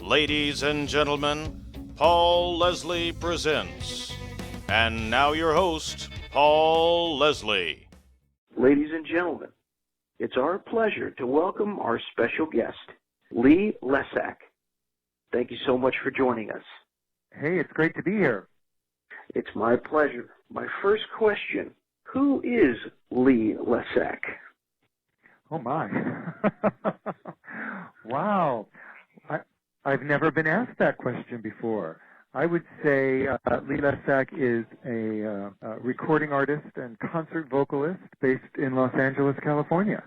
Ladies and gentlemen, Paul Leslie presents. And now your host, Paul Leslie. Ladies and gentlemen, it's our pleasure to welcome our special guest, Lee Lessack. Thank you so much for joining us. Hey, it's great to be here. It's my pleasure. My first question, who is Lee Lessack? Oh, my. Wow. I've never been asked that question before. I would say Lee Lessack is a recording artist and concert vocalist based in Los Angeles, California,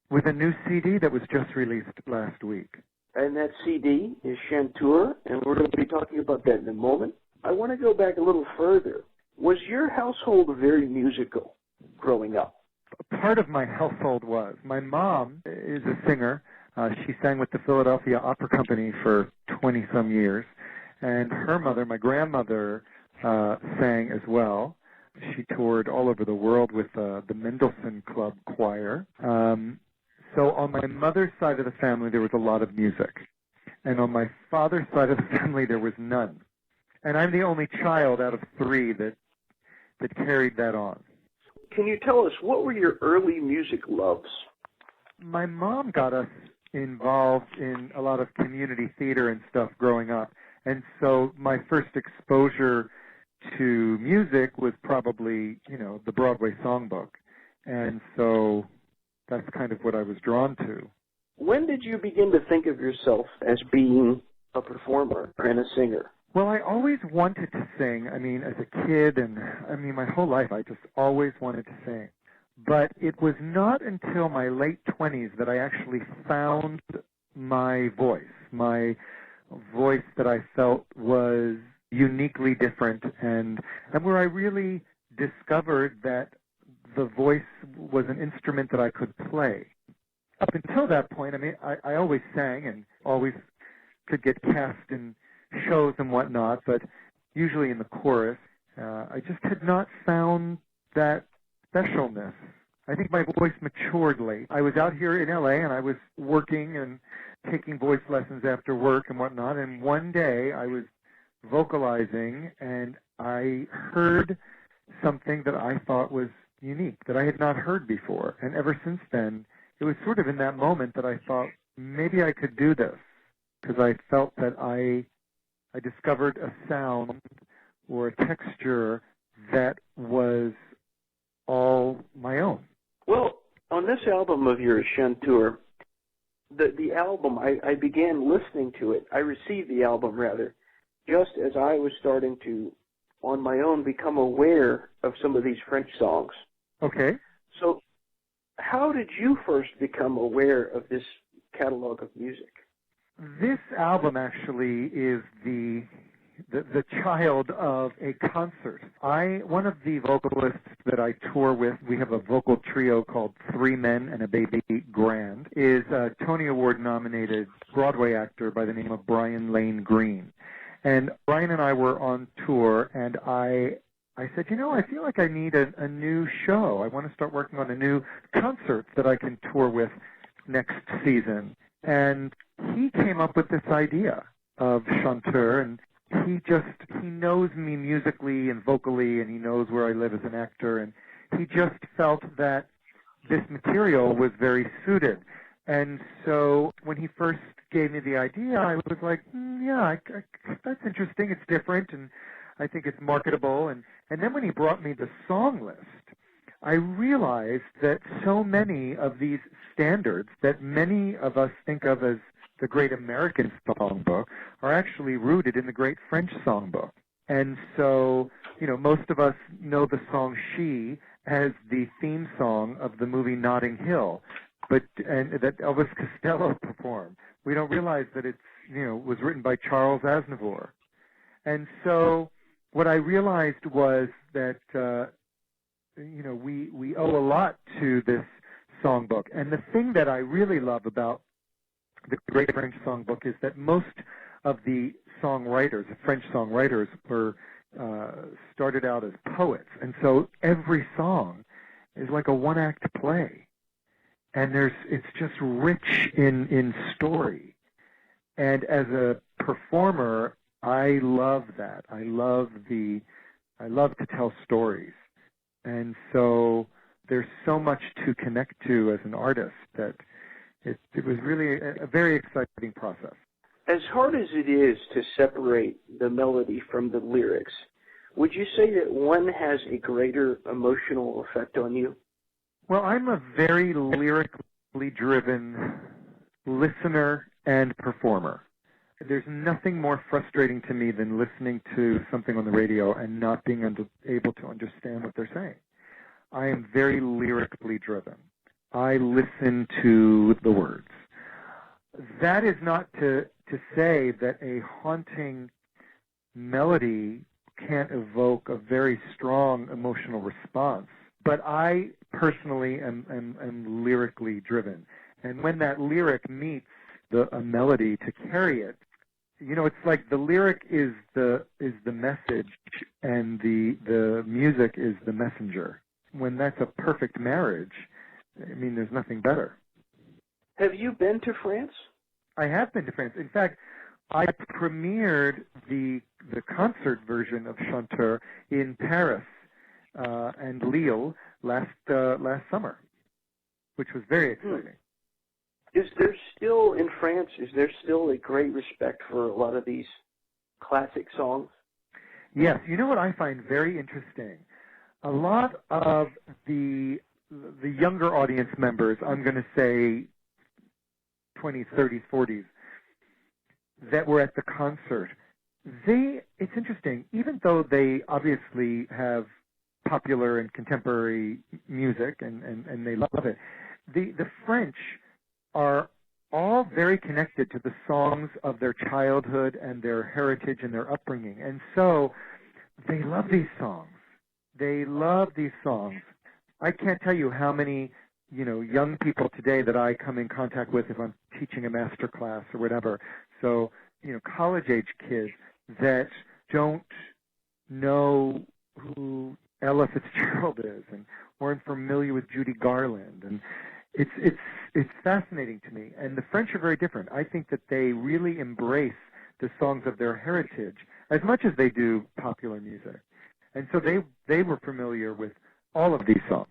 with a new CD that was just released last week. And that CD is Chanteur, and we're going to be talking about that in a moment. I want to go back a little further. Was your household very musical growing up? Part of my household was. My mom is a singer. She sang with the Philadelphia Opera Company for 20-some years. And her mother, my grandmother, sang as well. She toured all over the world with the Mendelssohn Club Choir. So on my mother's side of the family, there was a lot of music. And on my father's side of the family, there was none. And I'm the only child out of three that carried that on. Can you tell us, what were your early music loves? My mom got us involved in a lot of community theater and stuff growing up. And so my first exposure to music was probably, the Broadway Songbook. And so that's kind of what I was drawn to. When did you begin to think of yourself as being a performer and a singer? Well, I always wanted to sing. As a kid and, my whole life, I just always wanted to sing. But it was not until my late 20s that I actually found my voice that I felt was uniquely different, and where I really discovered that the voice was an instrument that I could play. Up until that point, I always sang and always could get cast in shows and whatnot, but usually in the chorus. I just had not found that specialness. I think my voice matured late. I was out here in L.A. and I was working and taking voice lessons after work and whatnot, and one day I was vocalizing and I heard something that I thought was unique, that I had not heard before. And ever since then, it was sort of in that moment that I thought, maybe I could do this, because I felt that I discovered a sound or a texture that was all my own. Well, on this album of yours, Chanteur, the album, I began listening to it. I received the album, rather, just as I was starting to, on my own, become aware of some of these French songs. Okay. So how did you first become aware of this catalog of music? This album actually is the child of a concert. One of the vocalists that I tour with, we have a vocal trio called Three Men and a Baby Grand, is a Tony Award nominated Broadway actor by the name of Brian Lane Green. And Brian and I were on tour, and I said, I feel like I need a new show. I want to start working on a new concert that I can tour with next season. And he came up with this idea of Chanteur, and he knows me musically and vocally, and he knows where I live as an actor, and he just felt that this material was very suited. And so when he first gave me the idea, I was like, that's interesting, it's different, and I think it's marketable. And then when he brought me the song list, I realized that so many of these standards that many of us think of as the great American songbook are actually rooted in the great French songbook. And so, most of us know the song She as the theme song of the movie Notting Hill, and that Elvis Costello performed. We don't realize that it's, was written by Charles Aznavour. And so what I realized was that, we owe a lot to this songbook. And the thing that I really love about the Great French Songbook is that most of the songwriters, the French songwriters, were started out as poets. And so every song is like a one-act play. And it's just rich in story. And as a performer, I love that. I love to tell stories. And so there's so much to connect to as an artist that it was really a very exciting process. As hard as it is to separate the melody from the lyrics, would you say that one has a greater emotional effect on you? Well, I'm a very lyrically driven listener and performer. There's nothing more frustrating to me than listening to something on the radio and not being able to understand what they're saying. I am very lyrically driven. I listen to the words. That is not to say that a haunting melody can't evoke a very strong emotional response. But I personally am lyrically driven. And when that lyric meets a melody to carry it, it's like the lyric is the message and the music is the messenger. When that's a perfect marriage, there's nothing better. Have you been to France? I have been to France. In fact, I premiered the concert version of Chanteur in Paris and Lille last summer, which was very exciting. Is there still, in France, a great respect for a lot of these classic songs? Yes. You know what I find very interesting? A lot of the younger audience members, I'm going to say 20s, 30s, 40s, that were at the concert, it's interesting, even though they obviously have popular and contemporary music and they love it, the French are all very connected to the songs of their childhood and their heritage and their upbringing. And so they love these songs. They love these songs. I can't tell you how many, young people today that I come in contact with if I'm teaching a master class or whatever. So, college-age kids that don't know who Ella Fitzgerald is and weren't familiar with Judy Garland. And it's fascinating to me. And the French are very different. I think that they really embrace the songs of their heritage as much as they do popular music. And so they were familiar with all of these songs.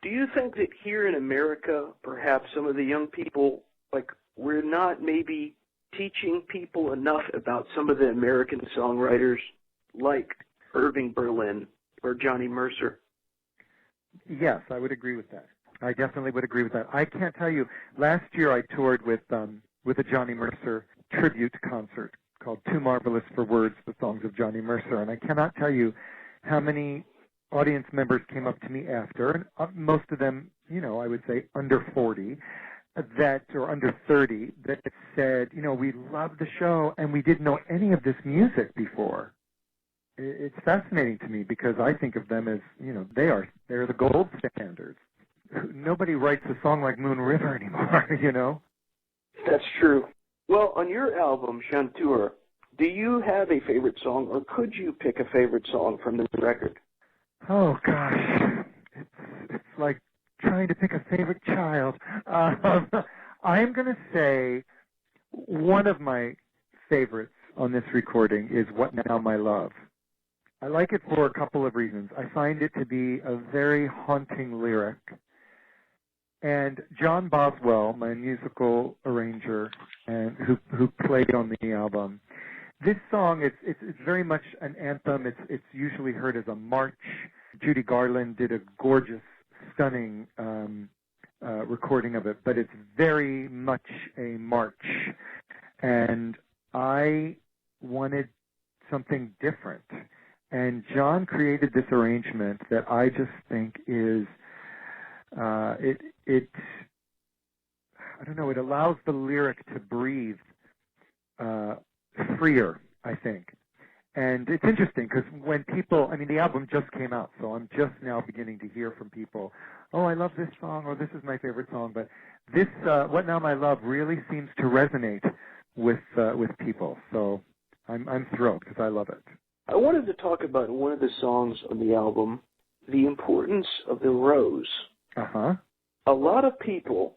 Do you think that here in America, perhaps some of the young people, we're not maybe teaching people enough about some of the American songwriters like Irving Berlin or Johnny Mercer? Yes, I would agree with that. I definitely would agree with that. I can't tell you. Last year I toured with a Johnny Mercer tribute concert called Too Marvelous for Words, the songs of Johnny Mercer. And I cannot tell you how many audience members came up to me after, and most of them, I would say under 40, or under 30, that said, we love the show and we didn't know any of this music before. It's fascinating to me because I think of them as, they're the gold standards. Nobody writes a song like Moon River anymore, That's true. Well, on your album, Chanteur, do you have a favorite song, or could you pick a favorite song from the record? Oh, gosh. It's like trying to pick a favorite child. I'm going to say one of my favorites on this recording is What Now, My Love. I like it for a couple of reasons. I find it to be a very haunting lyric. And John Boswell, my musical arranger, and who played on the album, this song it's very much an anthem. It's usually heard as a march. Judy Garland did a gorgeous, stunning recording of it, but it's very much a march. And I wanted something different. And John created this arrangement that I just think is I don't know, it allows the lyric to breathe freer, I think. And it's interesting because when people, the album just came out, so I'm just now beginning to hear from people, oh, I love this song, or this is my favorite song, but this, What Now, My Love, really seems to resonate with people. So I'm thrilled because I love it. I wanted to talk about one of the songs on the album, The Importance of the Rose. Uh-huh. A lot of people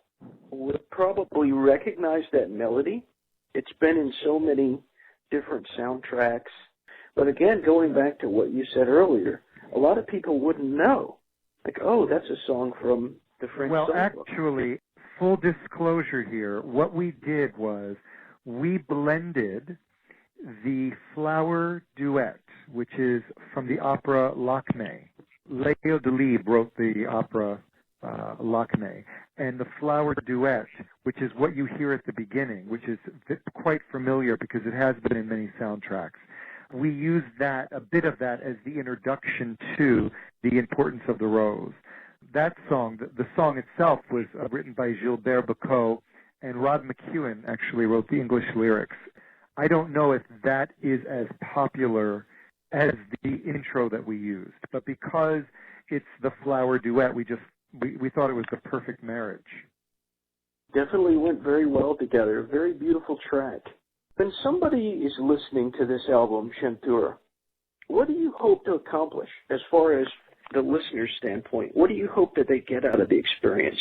would probably recognize that melody, It's been in so many different soundtracks. But again, going back to what you said earlier, a lot of people wouldn't know. Like, oh, that's a song from the French Songbook. Well, actually, full disclosure here, what we did was we blended the Flower Duet, which is from the opera Lakmé. Leo Delibes wrote the opera Lakmé, and the Flower Duet, which is what you hear at the beginning, which is quite familiar because it has been in many soundtracks. We used that, a bit of that, as the introduction to The Importance of the Rose. That song, the song itself, was written by Gilbert Bécaud, and Rod McEwen actually wrote the English lyrics. I don't know if that is as popular as the intro that we used, but because it's the Flower Duet, we thought it was the perfect marriage. Definitely went very well together. Very beautiful track. When somebody is listening to this album, Chanteur, what do you hope to accomplish as far as the listener's standpoint? What do you hope that they get out of the experience?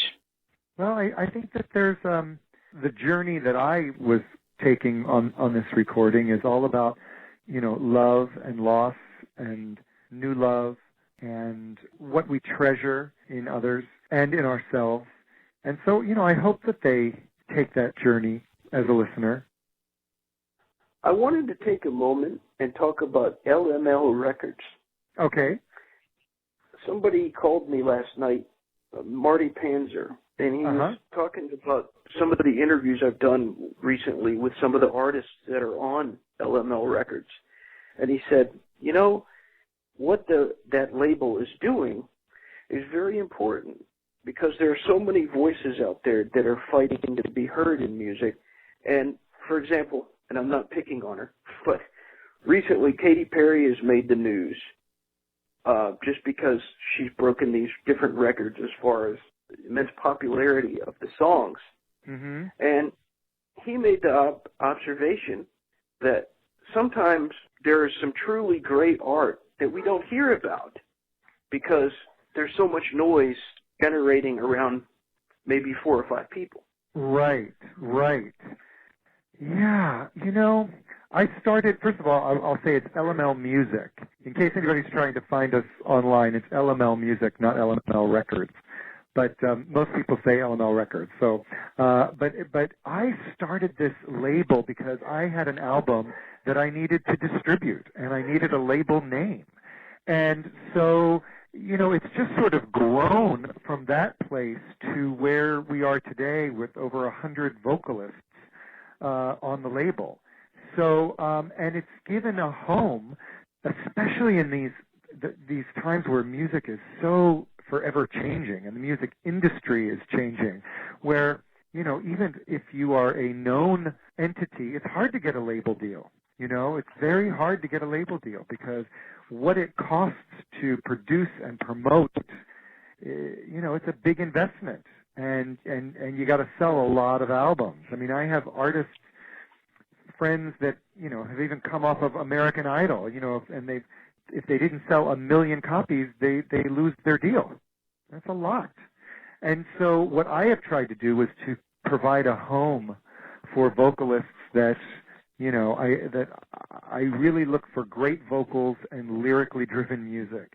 Well, I think that there's the journey that I was taking on this recording is all about, love and loss and new love and what we treasure in others and in ourselves. And so, I hope that they take that journey as a listener. I wanted to take a moment and talk about LML Records. Okay. Somebody called me last night, Marty Panzer, and he was talking about some of the interviews I've done recently with some of the artists that are on LML Records. And he said, what that label is doing is very important because there are so many voices out there that are fighting to be heard in music. And, for example, and I'm not picking on her, but recently Katy Perry has made the news just because she's broken these different records as far as immense popularity of the songs. Mm-hmm. And he made the observation that sometimes there is some truly great art that we don't hear about because there's so much noise generating around maybe 4 or 5 people. Right. Yeah, I started, first of all, I'll say it's LML Music. In case anybody's trying to find us online, it's LML Music, not LML Records. But most people say LML Records. So, but I started this label because I had an album that I needed to distribute, and I needed a label name. And so, it's just sort of grown from that place to where we are today with over 100 vocalists on the label. So, and it's given a home, especially in these times where music is so forever changing and the music industry is changing, where, even if you are a known entity, it's hard to get a label deal. It's very hard to get a label deal because what it costs to produce and promote, it's a big investment. And you got to sell a lot of albums. I mean, I have artists, friends that, have even come off of American Idol, and if they didn't sell 1 million copies, they lose their deal. That's a lot. And so what I have tried to do was to provide a home for vocalists that, I really look for great vocals and lyrically driven music.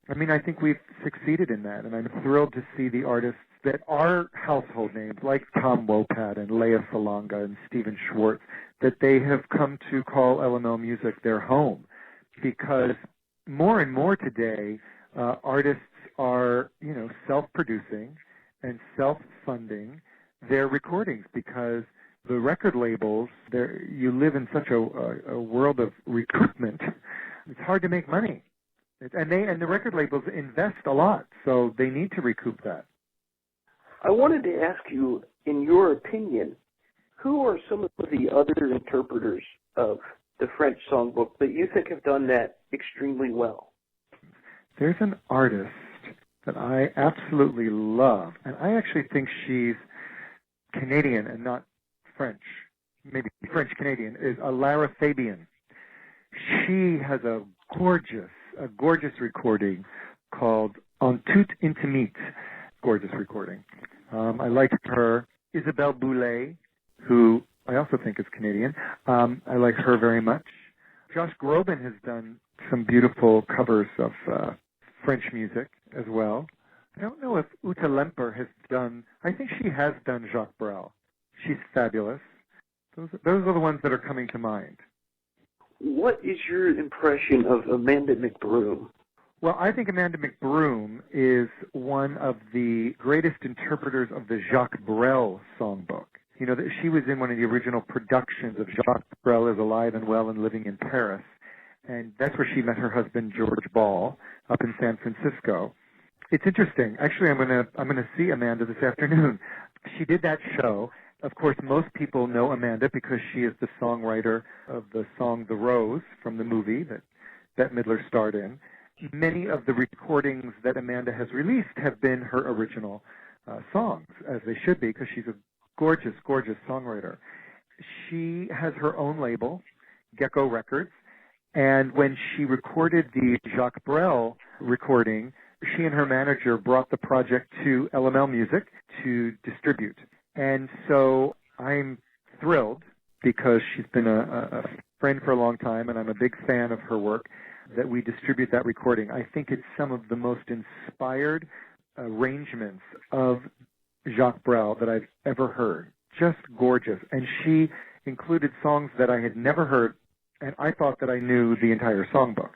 I mean, I think we've succeeded in that, and I'm thrilled to see the artists that are household names, like Tom Wopat and Leah Salonga and Stephen Schwartz, that they have come to call LML Music their home. Because more and more today, artists are, self-producing and self-funding their recordings because the record labels, you live in such a world of recoupment, it's hard to make money. And the record labels invest a lot, so they need to recoup that. I wanted to ask you, in your opinion, who are some of the other interpreters of the French Songbook that you think have done that extremely well? There's an artist that I absolutely love, and I actually think she's Canadian and not French, maybe French-Canadian, is Lara Fabian. She has a gorgeous recording called En Toute Intimite, gorgeous recording. I like her. Isabelle Boulay, who I also think is Canadian. I like her very much. Josh Groban has done some beautiful covers of French music as well. I don't know if Uta Lemper has done, I think she has done Jacques Brel. She's fabulous. Those are the ones that are coming to mind. What is your impression of Amanda McBroom? Well, I think Amanda McBroom is one of the greatest interpreters of the Jacques Brel Songbook. You know, she was in one of the original productions of Jacques Brel is Alive and Well and Living in Paris. And that's where she met her husband, George Ball, up in San Francisco. It's interesting. Actually, I'm gonna see Amanda this afternoon. She did that show. Of course, most people know Amanda because she is the songwriter of the song The Rose from the movie that Bette Midler starred in. Many of the recordings that Amanda has released have been her original songs, as they should be, because she's a gorgeous, gorgeous songwriter. She has her own label, Gecko Records, and when she recorded the Jacques Brel recording, she and her manager brought the project to LML Music to distribute. And so I'm thrilled because she's been a friend for a long time, and I'm a big fan of her work, that we distribute that recording. I think it's some of the most inspired arrangements of Jacques Brel that I've ever heard. Just gorgeous. And she included songs that I had never heard, and I thought that I knew the entire songbook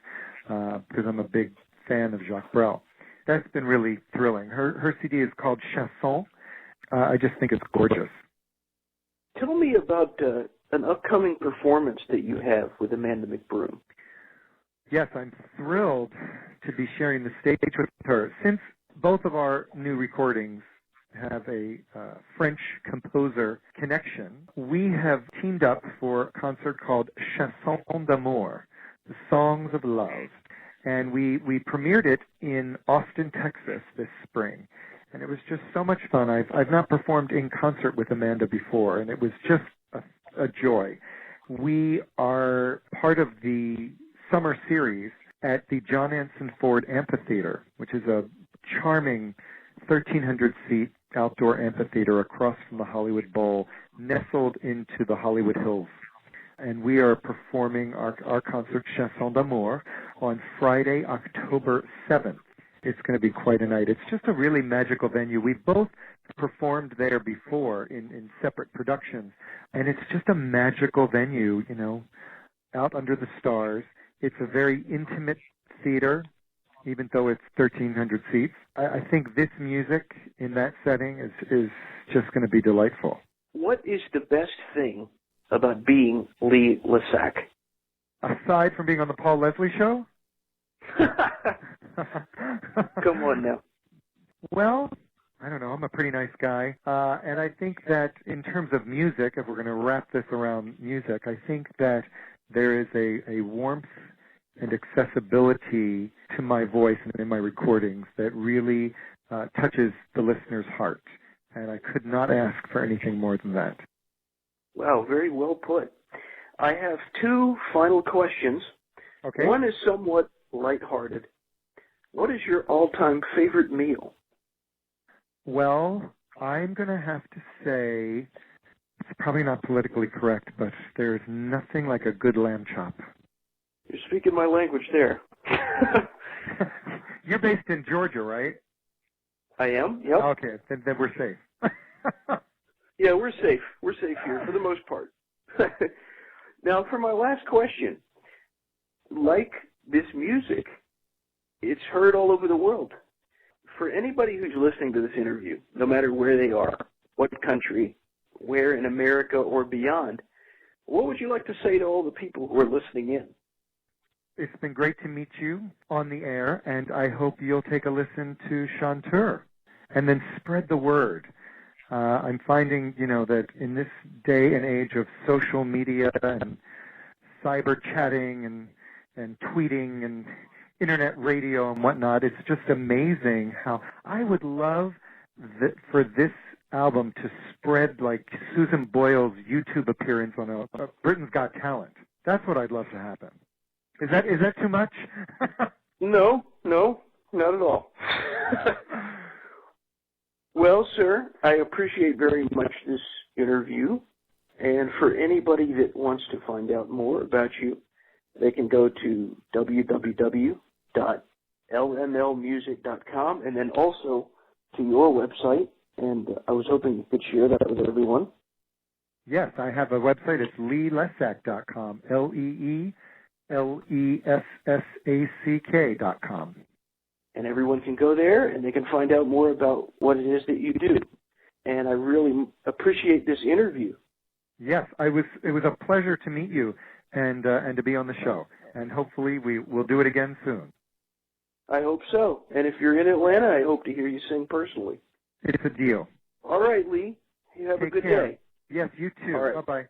because I'm a big fan of Jacques Brel. That's been really thrilling. Her CD is called Chanson. I just think it's gorgeous. Tell me about an upcoming performance that you have with Amanda McBroom. Yes, I'm thrilled to be sharing the stage with her. Since both of our new recordings have a French composer connection, we have teamed up for a concert called Chansons d'amour, the Songs of Love. And we premiered it in Austin, Texas this spring. And it was just so much fun. I've not performed in concert with Amanda before, and it was just a joy. We are part of the summer series at the John Anson Ford Amphitheater, which is a charming 1,300-seat outdoor amphitheater across from the Hollywood Bowl, nestled into the Hollywood Hills. And we are performing our concert Chansons d'amour on Friday, October 7th. It's going to be quite a night. It's just a really magical venue. We've both performed there before in separate productions, and it's just a magical venue, you know, out under the stars. It's a very intimate theater, even though it's 1,300 seats. I think this music in that setting is just going to be delightful. What is the best thing about being Lee Lessack? Aside from being on the Paul Leslie Show? Come on now. Well, I don't know. I'm a pretty nice guy. And I think that in terms of music, if we're going to wrap this around music, I think that there is a warmth and accessibility to my voice and in my recordings that really touches the listener's heart. And I could not ask for anything more than that. Wow, very well put. I have two final questions. Okay. One is somewhat lighthearted. What is your all-time favorite meal? Well, I'm going to have to say, it's probably not politically correct, but there's nothing like a good lamb chop. You're speaking my language there. You're based in Georgia, right? I am, yep. Okay, then we're safe. Yeah, we're safe. We're safe here for the most part. Now, for my last question, like this music, it's heard all over the world. For anybody who's listening to this interview, no matter where they are, what country, where in America or beyond, what would you like to say to all the people who are listening in? It's been great to meet you on the air, and I hope you'll take a listen to Chanteur and then spread the word. I'm finding, that in this day and age of social media and cyber chatting and tweeting and internet radio and whatnot, it's just amazing how I would love for this album to spread like Susan Boyle's YouTube appearance on a Britain's Got Talent. That's what I'd love to happen. Is that too much? No, not at all. Well, sir, I appreciate very much this interview, And for anybody that wants to find out more about you, they can go to www.lmlmusic.com and then also to your website. And I was hoping you could share that with everyone. Yes, I have a website. It's leelessack.com, LeeLessack.com. And everyone can go there and they can find out more about what it is that you do. And I really appreciate this interview. Yes, it was a pleasure to meet you and to be on the show. And hopefully we'll do it again soon. I hope so. And if you're in Atlanta, I hope to hear you sing personally. It's a deal. All right, Lee. You have a good day. Yes, you too. All right. Bye-bye.